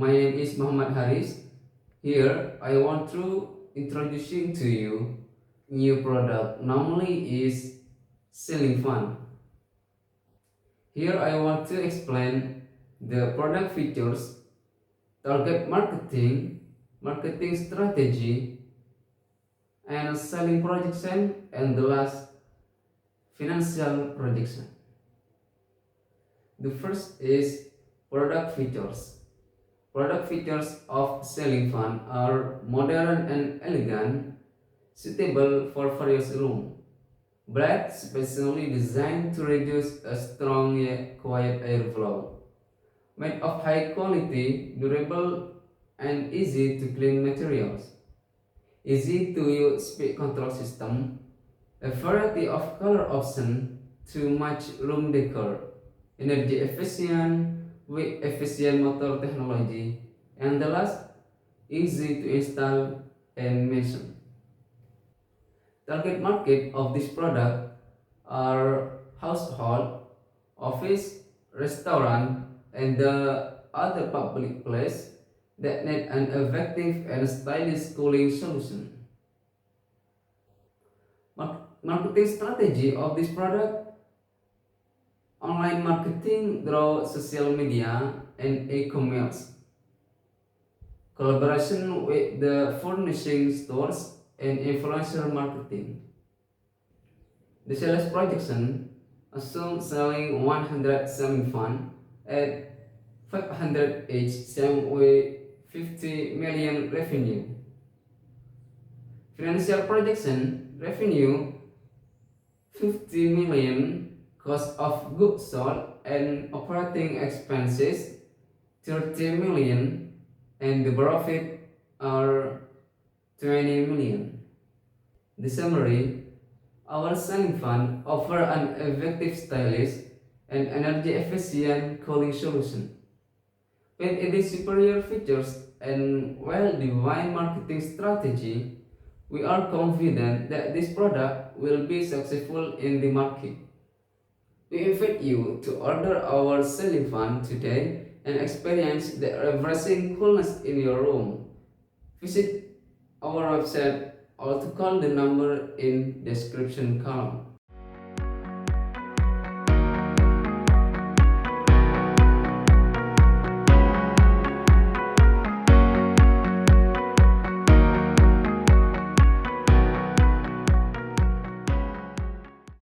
My name is Muhammad Haris. Here I want to introducing to you new product normally is selling fund. Here I want to explain the product features, target marketing strategy, and selling projection, and the last financial projection. The first is product features. Product features of selling fund are modern and elegant, suitable for various rooms. Black, specially designed to reduce a strong yet quiet airflow. Made of high quality, durable, and easy to clean materials. Easy to use speed control system. A variety of color options to match room decor. Energy efficient with efficient motor technology. And the last, easy to install and mention. Target market of this product are household, office, restaurant, and the other public place that need an effective and stylish cooling solution. Marketing strategy of this product: online marketing through social media and e-commerce, collaboration with the furnishing stores and influencer marketing. The sales projection assumes selling 100 selling fund at 500 each, same with 50 million revenue. Financial projection revenue 50 million, cost of goods sold and operating expenses 30 million, and the profit are 20 million. The summary: our selling fund offer an effective, stylish, and energy efficient cooling solution. With its superior features and well-defined marketing strategy, we are confident that this product will be successful in the market. We invite you to order our selling fan today and experience the refreshing coolness in your room. Visit our website or to call the number in description column.